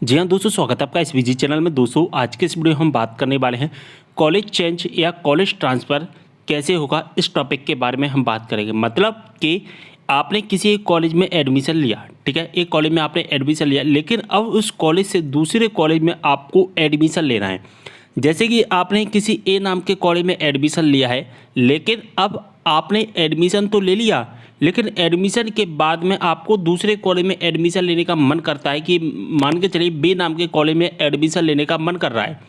जी हाँ दोस्तों, स्वागत है आपका इस विजी चैनल में। दोस्तों आज के इस वीडियो में हम बात करने वाले हैं कॉलेज चेंज या कॉलेज ट्रांसफ़र कैसे होगा, इस टॉपिक के बारे में हम बात करेंगे। मतलब कि आपने किसी एक कॉलेज में एडमिशन लिया, ठीक है, एक कॉलेज में आपने एडमिशन लिया, लेकिन अब उस कॉलेज से दूसरे कॉलेज में आपको एडमिशन लेना है। जैसे कि आपने किसी ए नाम के कॉलेज में एडमिशन लिया है, लेकिन अब आपने एडमिशन तो ले लिया, लेकिन एडमिशन के बाद में आपको दूसरे कॉलेज में एडमिशन लेने का मन करता है कि मान के चलिए बी नाम के कॉलेज में एडमिशन लेने का मन कर रहा है।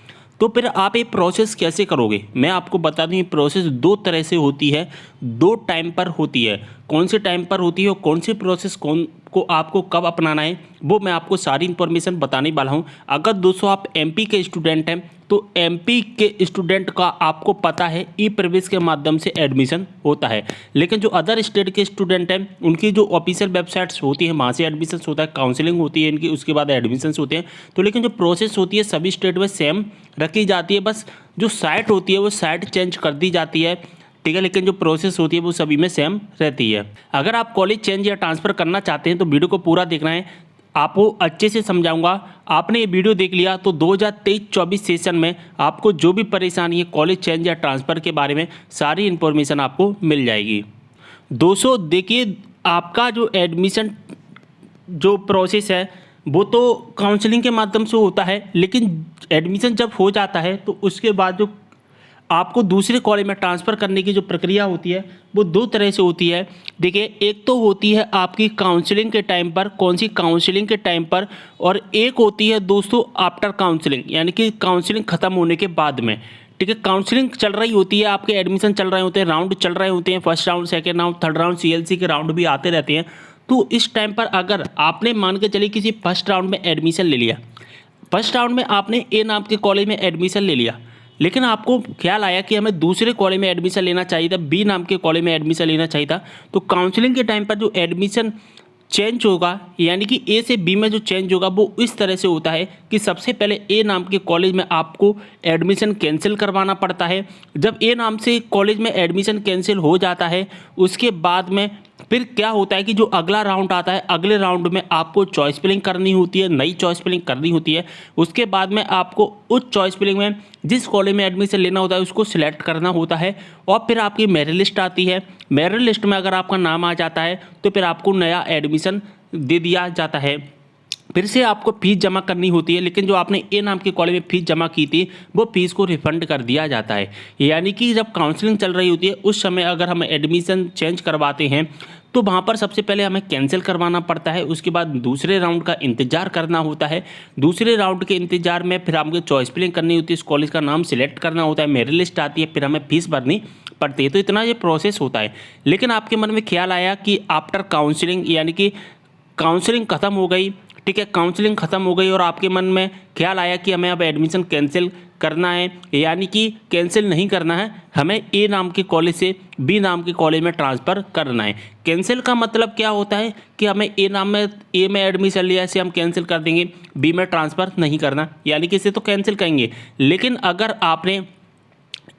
तो फिर आप ये प्रोसेस कैसे करोगे, मैं आपको बता दूं। ये प्रोसेस दो तरह से होती है, दो टाइम पर होती है। कौन से टाइम पर होती है और कौन सी प्रोसेस कौन को आपको कब अपनाना है, वो मैं आपको सारी इन्फॉर्मेशन बताने वाला हूँ। अगर दोस्तों आप एमपी के स्टूडेंट हैं तो एमपी के स्टूडेंट का आपको पता है ई प्रवेश के माध्यम से एडमिशन होता है, लेकिन जो अदर स्टेट के स्टूडेंट हैं उनकी जो ऑफिशियल वेबसाइट्स होती है वहाँ से एडमिशन होता है, काउंसलिंग होती है इनकी, उसके बाद एडमिशन होते हैं। तो लेकिन जो प्रोसेस होती है सभी स्टेट में सेम रखी जाती है, बस जो साइट होती है वो साइट चेंज कर दी जाती है, ठीक है, लेकिन जो प्रोसेस होती है वो सभी में सेम रहती है। अगर आप कॉलेज चेंज या ट्रांसफ़र करना चाहते हैं तो वीडियो को पूरा देखना है, आपको अच्छे से समझाऊंगा। आपने ये वीडियो देख लिया तो 2023-24 सेशन में आपको जो भी परेशानी है कॉलेज चेंज या ट्रांसफ़र के बारे में सारी इन्फॉर्मेशन आपको मिल जाएगी। दोस्तों देखिए, आपका जो एडमिशन जो प्रोसेस है वो तो काउंसलिंग के माध्यम से होता है, लेकिन एडमिशन जब हो जाता है तो उसके बाद जो आपको दूसरे कॉलेज में ट्रांसफ़र करने की जो प्रक्रिया होती है वो दो तरह से होती है। देखिए, एक तो होती है आपकी काउंसलिंग के टाइम पर, कौन सी काउंसलिंग के टाइम पर, और एक होती है दोस्तों आफ्टर काउंसलिंग, यानी कि काउंसलिंग ख़त्म होने के बाद में। ठीक है, काउंसलिंग चल रही होती है, आपके एडमिशन चल रहे होते हैं, राउंड चल रहे होते हैं, first round, second round, third round, CLC के राउंड भी आते रहते हैं। तो इस टाइम पर अगर आपने मान के चलिए किसी फर्स्ट राउंड में एडमिशन ले लिया, फर्स्ट राउंड में आपने ए नाम के कॉलेज में एडमिशन ले लिया, लेकिन आपको ख्याल आया कि हमें दूसरे कॉलेज में एडमिशन लेना चाहिए था, बी नाम के कॉलेज में एडमिशन लेना चाहिए था, तो काउंसलिंग के टाइम पर जो एडमिशन चेंज होगा, यानी कि ए से बी में जो चेंज होगा वो इस तरह से होता है कि सबसे पहले ए नाम के कॉलेज में आपको एडमिशन कैंसिल करवाना पड़ता है। जब ए नाम से कॉलेज में एडमिशन कैंसिल हो जाता है उसके बाद में फिर क्या होता है कि जो अगला राउंड आता है, अगले राउंड में आपको चॉइस फिलिंग करनी होती है, नई चॉइस फिलिंग करनी होती है। उसके बाद में आपको उस चॉइस फिलिंग में जिस कॉलेज में एडमिशन लेना होता है उसको सिलेक्ट करना होता है, और फिर आपकी मेरिट लिस्ट आती है। मेरिट लिस्ट में अगर आपका नाम आ जाता है तो फिर आपको नया एडमिशन दे दिया जाता है। फिर से आपको फीस जमा करनी होती है, लेकिन जो आपने ए नाम के कॉलेज में फीस जमा की थी वो फीस को रिफंड कर दिया जाता है। यानी कि जब काउंसलिंग चल रही होती है उस समय अगर हम एडमिशन चेंज करवाते हैं तो वहाँ पर सबसे पहले हमें कैंसिल करवाना पड़ता है, उसके बाद दूसरे राउंड का इंतज़ार करना होता है। दूसरे राउंड के इंतज़ार में फिर हमको चॉइस फिलिंग करनी होती है, इस कॉलेज का नाम सिलेक्ट करना होता है, मेरिट लिस्ट आती है, फिर हमें फीस भरनी पड़ती है। तो इतना ये प्रोसेस होता है। लेकिन आपके मन में ख्याल आया कि आफ्टर काउंसलिंग, यानी कि काउंसलिंग ख़त्म हो गई, ठीक है, काउंसलिंग ख़त्म हो गई और आपके मन में ख्याल आया कि हमें अब एडमिशन कैंसिल करना है, यानी कि कैंसिल नहीं करना है, हमें ए नाम के कॉलेज से बी नाम के कॉलेज में ट्रांसफ़र करना है। कैंसिल का मतलब क्या होता है कि हमें ए में एडमिशन लिया, इसे हम कैंसिल कर देंगे, बी में ट्रांसफ़र नहीं करना, यानी कि इसे तो कैंसिल करेंगे। लेकिन अगर आपने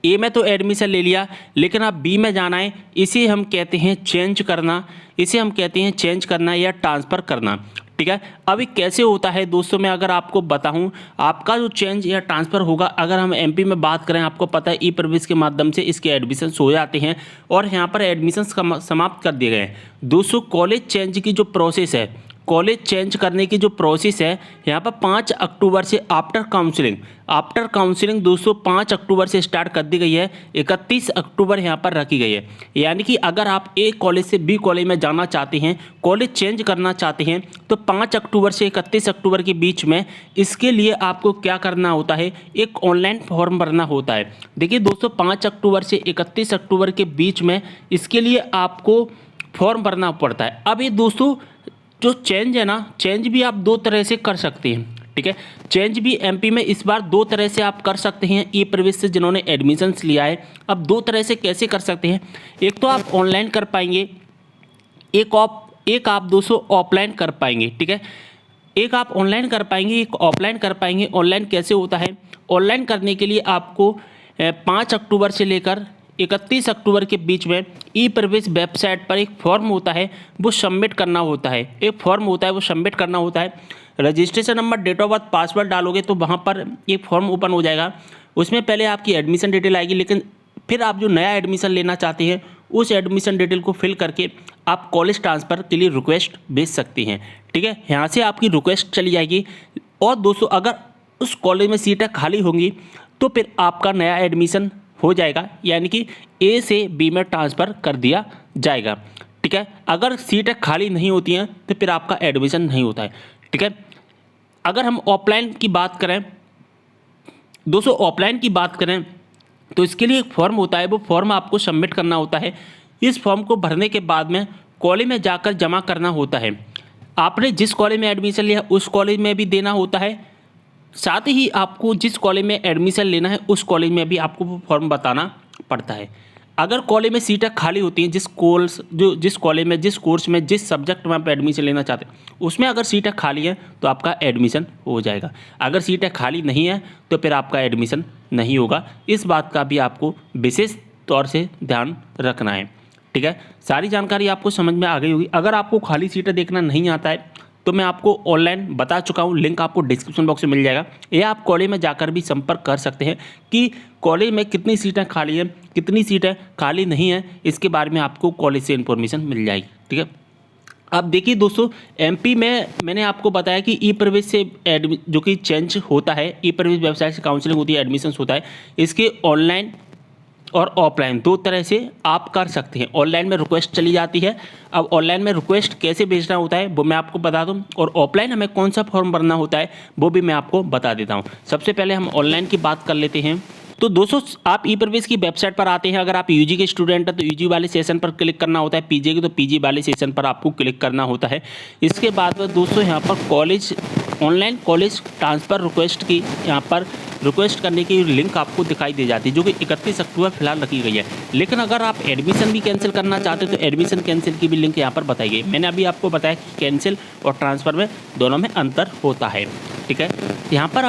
ए में तो एडमिशन ले लिया लेकिन आप बी में जाना है, इसे हम कहते हैं चेंज करना, इसे हम कहते हैं चेंज करना या ट्रांसफ़र करना, ठीक है। अभी कैसे होता है दोस्तों, मैं अगर आपको बताऊं, आपका जो चेंज या ट्रांसफ़र होगा, अगर हम एमपी में बात करें, आपको पता है ई प्रवेश के माध्यम से इसके एडमिशन हो जाते हैं और यहाँ पर एडमिशन समाप्त कर दिए गए हैं। दोस्तों कॉलेज चेंज की जो प्रोसेस है, कॉलेज चेंज करने की जो प्रोसेस है यहाँ पर 5 अक्टूबर से आफ्टर काउंसलिंग दोस्तों 5 अक्टूबर से स्टार्ट कर दी गई है, 31 अक्टूबर यहाँ पर रखी गई है। यानी कि अगर आप ए कॉलेज से बी कॉलेज में जाना चाहते हैं, कॉलेज चेंज करना चाहते हैं, तो 5 अक्टूबर से 31 अक्टूबर के बीच में इसके लिए आपको क्या करना होता है, एक ऑनलाइन फॉर्म भरना होता है। देखिए दोस्तों, 5 अक्टूबर से 31 अक्टूबर के बीच में इसके लिए आपको फॉर्म भरना पड़ता है। अब ये दोस्तों जो चेंज है ना, चेंज भी आप दो तरह से कर सकते हैं, ठीक है। चेंज भी एमपी में इस बार दो तरह से आप कर सकते हैं ई प्रवेश से जिन्होंने एडमिशन्स लिया है। अब दो तरह से कैसे कर सकते हैं, एक तो आप ऑनलाइन कर पाएंगे, एक आप दोस्तों ऑफलाइन कर पाएंगे, ठीक है। एक आप ऑनलाइन कर पाएंगे, एक ऑफलाइन कर पाएंगे। ऑनलाइन कैसे होता है, ऑनलाइन करने के लिए आपको 5 अक्टूबर से लेकर 31 अक्टूबर के बीच में ई प्रवेश वेबसाइट पर एक फॉर्म होता है वो सबमिट करना होता है, एक फॉर्म होता है वो सबमिट करना होता है। Registration number, date of birth, password डालोगे तो वहाँ पर एक फॉर्म ओपन हो जाएगा। उसमें पहले आपकी एडमिशन डिटेल आएगी, लेकिन फिर आप जो नया एडमिशन लेना चाहते हैं उस एडमिशन डिटेल को फिल करके आप कॉलेज ट्रांसफ़र के लिए रिक्वेस्ट भेज सकती हैं। ठीक है, यहाँ से आपकी रिक्वेस्ट चली जाएगी। और दोस्तों, अगर उस कॉलेज में सीटें खाली होंगी तो फिर आपका नया एडमिशन हो जाएगा, यानी कि ए से बी में ट्रांसफ़र कर दिया जाएगा। ठीक है, अगर सीटें खाली नहीं होती हैं तो फिर आपका एडमिशन नहीं होता है। ठीक है, अगर हम ऑफलाइन की बात करें दोस्तों, ऑफलाइन की बात करें तो इसके लिए एक फॉर्म होता है, वो फॉर्म आपको सबमिट करना होता है। इस फॉर्म को भरने के बाद में कॉलेज में जाकर जमा करना होता है। आपने जिस कॉलेज में एडमिशन लिया उस कॉलेज में भी देना होता है, साथ ही आपको जिस कॉलेज में एडमिशन लेना है उस कॉलेज में भी आपको वो फॉर्म बताना पड़ता है। अगर कॉलेज में सीटें खाली होती हैं, जिस कॉलेज में, जिस कोर्स में, जिस सब्जेक्ट में आप एडमिशन लेना चाहते हैं उसमें अगर सीटें खाली हैं तो आपका एडमिशन हो जाएगा। अगर सीटें खाली नहीं हैं तो फिर आपका एडमिशन नहीं होगा। इस बात का भी आपको विशेष तौर से ध्यान रखना है। ठीक है, सारी जानकारी आपको समझ में आ गई होगी। अगर आपको खाली सीटें देखना नहीं आता है तो मैं आपको ऑनलाइन बता चुका हूँ, लिंक आपको डिस्क्रिप्शन बॉक्स में मिल जाएगा, या आप कॉलेज में जाकर भी संपर्क कर सकते हैं कि कॉलेज में कितनी सीटें खाली हैं, कितनी सीटें खाली नहीं हैं, इसके बारे में आपको कॉलेज से इन्फॉर्मेशन मिल जाएगी। ठीक है, अब देखिए दोस्तों, एमपी में मैंने आपको बताया कि ई प्रवेश से जो कि चेंज होता है, ई प्रवेश वेबसाइट से काउंसलिंग होती है, एडमिशन होता है। इसके ऑनलाइन और ऑफलाइन दो तरह से आप कर सकते हैं। ऑनलाइन में रिक्वेस्ट चली जाती है। अब ऑनलाइन में रिक्वेस्ट कैसे भेजना होता है वो मैं आपको बता दूं, और ऑफलाइन हमें कौन सा फॉर्म भरना होता है वो भी मैं आपको बता देता हूं। सबसे पहले हम ऑनलाइन की बात कर लेते हैं। तो दोस्तों, आप ई प्रवेश की वेबसाइट पर आते हैं। अगर आप यूजी के स्टूडेंट हैं तो यूजी वाले सेशन पर क्लिक करना होता है, पीजी के तो पीजी वाले सेशन पर आपको क्लिक करना होता है। इसके बाद में दोस्तों यहाँ पर college, online college transfer request की यहाँ पर रिक्वेस्ट करने की लिंक आपको दिखाई दे जाती है, जो कि 31 अक्टूबर फिलहाल रखी गई है। लेकिन अगर आप एडमिशन भी कैंसिल करना चाहते हैं तो एडमिशन कैंसिल की भी लिंक यहाँ पर बताई गई। मैंने अभी आपको बताया कि कैंसिल और ट्रांसफ़र में दोनों में अंतर होता है। ठीक है, यहाँ पर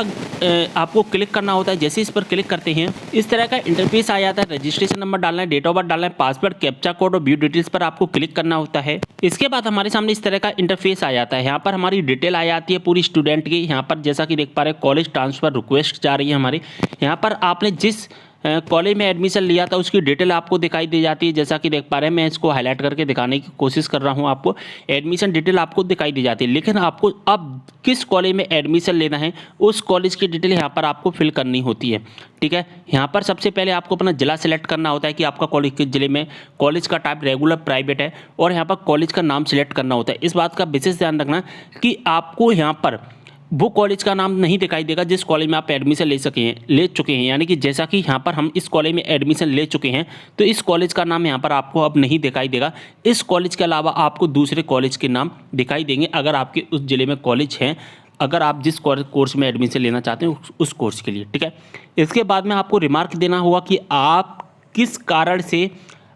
आपको क्लिक करना होता है। जैसे इस पर क्लिक करते हैं इस तरह का इंटरफेस आ जाता है। रजिस्ट्रेशन नंबर डालना है, डेट ऑफ बर्थ डालना है, पासवर्ड, कैप्चा कोड और व्यू डिटेल्स पर आपको क्लिक करना होता है। इसके बाद हमारे सामने इस तरह का इंटरफेस आ जाता है। यहाँ पर हमारी डिटेल आ जाती है पूरी स्टूडेंट की। यहाँ पर जैसा कि देख पा रहे हैं कॉलेज ट्रांसफ़र रिक्वेस्ट जा रही है हमारी। यहाँ पर आपने जिस कॉलेज में एडमिशन लिया था उसकी डिटेल आपको दिखाई दे जाती है। जैसा कि देख पा रहे हैं, मैं इसको हाईलाइट करके दिखाने की कोशिश कर रहा हूँ। आपको एडमिशन डिटेल आपको दिखाई दी जाती है, लेकिन आपको अब किस कॉलेज में एडमिशन लेना है उस कॉलेज की डिटेल यहाँ पर आपको फिल करनी होती है। ठीक है, यहाँ पर सबसे पहले आपको अपना जिला सेलेक्ट करना होता है कि आपका कॉलेज किस जिले में, कॉलेज का टाइप रेगुलर, प्राइवेट है, और यहाँ पर कॉलेज का नाम सिलेक्ट करना होता है। इस बात का विशेष ध्यान रखना कि आपको यहाँ पर वो कॉलेज का नाम नहीं दिखाई देगा जिस कॉलेज में आप एडमिशन ले चुके हैं। यानी कि जैसा कि यहाँ पर हम इस कॉलेज में एडमिशन ले चुके हैं तो इस कॉलेज का नाम यहाँ पर आपको अब नहीं दिखाई देगा। इस कॉलेज के अलावा आपको दूसरे कॉलेज के नाम दिखाई देंगे अगर आपके उस ज़िले में कॉलेज हैं, अगर आप जिस कोर्स में एडमिशन लेना चाहते हैं उस कोर्स के लिए। ठीक है, इसके बाद में आपको रिमार्क देना होगा कि आप किस कारण से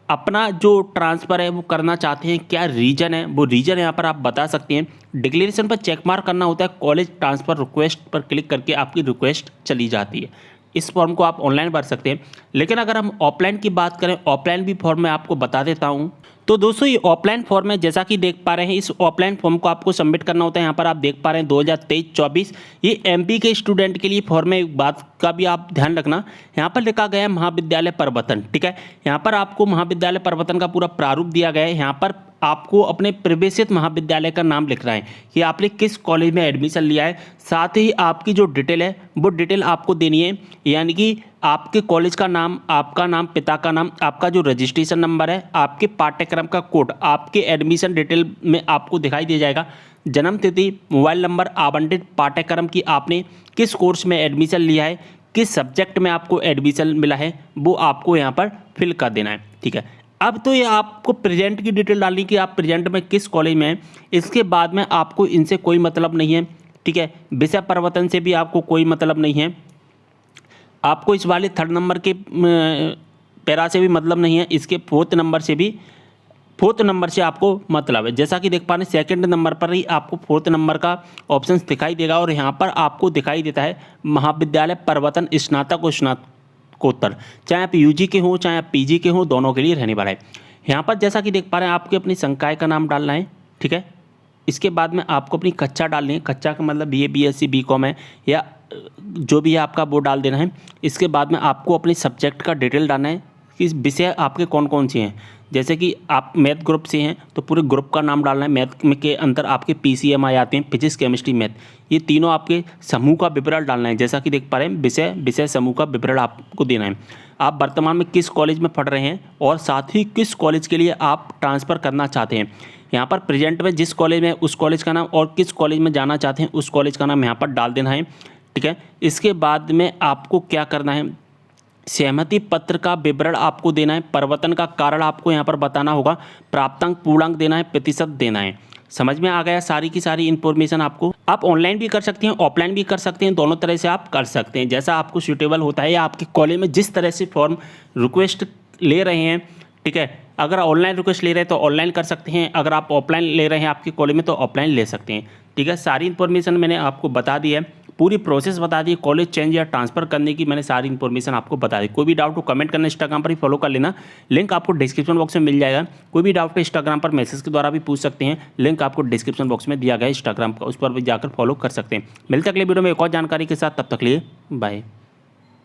अपना जो ट्रांसफ़र है वो करना चाहते हैं, क्या रीज़न है, वो रीज़न यहाँ पर आप बता सकते हैं। डिक्लेरेशन पर चेक मार्क करना होता है। कॉलेज ट्रांसफ़र रिक्वेस्ट पर क्लिक करके आपकी रिक्वेस्ट चली जाती है। इस फॉर्म को आप ऑनलाइन भर सकते हैं। लेकिन अगर हम ऑफलाइन की बात करें, ऑफलाइन भी फॉर्म मैं आपको बता देता हूँ। तो दोस्तों, ये ऑफलाइन फॉर्म है। जैसा कि देख पा रहे हैं, इस ऑफलाइन फॉर्म को आपको सबमिट करना होता है। यहाँ पर आप देख पा रहे हैं 2023-24 ये एमपी के स्टूडेंट के लिए फॉर्म है। एक बात का भी आप ध्यान रखना, यहाँ पर लिखा गया है महाविद्यालय प्रवर्तन। ठीक है, यहाँ पर आपको महाविद्यालय प्रवर्तन का पूरा प्रारूप दिया गया है। यहाँ पर आपको अपने प्रवेशित महाविद्यालय का नाम लिखना है कि आपने किस कॉलेज में एडमिशन लिया है। साथ ही आपकी जो डिटेल है वो डिटेल आपको देनी है, यानी कि आपके कॉलेज का नाम, आपका नाम, पिता का नाम, आपका जो रजिस्ट्रेशन नंबर है, आपके पाठ्यक्रम का कोड आपके एडमिशन डिटेल में आपको दिखाई दे जाएगा। जन्म तिथि, मोबाइल नंबर, आवंटित पाठ्यक्रम की आपने किस कोर्स में एडमिशन लिया है, किस सब्जेक्ट में आपको एडमिशन मिला है, वो आपको यहाँ पर फिल कर देना है। ठीक है, अब तो ये आपको प्रेजेंट की डिटेल डालनी कि आप प्रेजेंट में किस कॉलेज में हैं। इसके बाद में आपको इनसे कोई मतलब नहीं है। ठीक है, विषय परिवर्तन से भी आपको कोई मतलब नहीं है। आपको इस वाले 3rd नंबर के पैरा से भी मतलब नहीं है। इसके 4th नंबर से आपको मतलब है। जैसा कि देख पा रहे हैं 2nd नंबर पर ही आपको 4th नंबर का ऑप्शन दिखाई देगा, और यहाँ पर आपको दिखाई देता है महाविद्यालय प्रवर्तन स्नातक और स्नातकोत्तर। चाहे आप यूजी के हों चाहे आप पीजी के हों, दोनों के लिए रहने वाला है। यहाँ पर जैसा कि देख पा रहे हैं आपके अपनी संकाय का नाम डालना है। ठीक है, इसके बाद में आपको अपनी कक्षा डालनी है। कक्षा का मतलब BA BSc BCom है या जो भी है आपका वो डाल देना है। इसके बाद में आपको अपने सब्जेक्ट का डिटेल डालना है कि विषय आपके कौन कौन से हैं। जैसे कि आप मैथ ग्रुप से हैं तो पूरे ग्रुप का नाम डालना है। मैथ में के अंदर आपके PCM आ जाते हैं, फिजिक्स केमिस्ट्री मैथ, ये तीनों आपके समूह का विवरण डालना है। जैसा कि देख पा रहे हैं विषय समूह का विवरण आपको देना है। आप वर्तमान में किस कॉलेज में पढ़ रहे हैं और साथ ही किस कॉलेज के लिए आप ट्रांसफ़र करना चाहते हैं। यहाँ पर प्रेजेंट में जिस कॉलेज में उस कॉलेज का नाम और किस कॉलेज में जाना चाहते हैं उस कॉलेज का नाम यहाँ पर डाल देना है। ठीक है, इसके बाद में आपको क्या करना है, सहमति पत्र का विवरण आपको देना है। परिवर्तन का कारण आपको यहाँ पर बताना होगा। प्राप्तांक पूर्णांक देना है, प्रतिशत देना है। समझ में आ गया सारी की सारी इन्फॉर्मेशन आपको। आप ऑनलाइन भी कर सकते हैं, ऑफलाइन भी कर सकते हैं, दोनों तरह से आप कर सकते हैं जैसा आपको सूटेबल होता है या आपके कॉलेज में जिस तरह से फॉर्म रिक्वेस्ट ले रहे हैं। ठीक है, अगर ऑनलाइन रिक्वेस्ट ले रहे हैं तो ऑनलाइन कर सकते हैं, अगर आप ऑफलाइन ले रहे हैं आपके कॉलेज में तो ऑफलाइन ले सकते हैं। ठीक है, सारी इन्फॉर्मेशन मैंने आपको बता दी है, पूरी प्रोसेस बता दी, कॉलेज चेंज या ट्रांसफ़र करने की मैंने सारी इन्फॉर्मेशन आपको बता दी। कोई भी डाउट हो कमेंट करना, इंस्टाग्राम पर ही फॉलो कर लेना, लिंक आपको डिस्क्रिप्शन बॉक्स में मिल जाएगा। कोई भी डाउट है इंस्टाग्राम पर मैसेज के द्वारा भी पूछ सकते हैं, लिंक आपको डिस्क्रिप्शन बॉक्स में दिया गया है इंस्टाग्राम का, उस पर भी जाकर फॉलो कर सकते हैं। मिलते अगले वीडियो में एक और जानकारी के साथ, तब तक लिए बाय।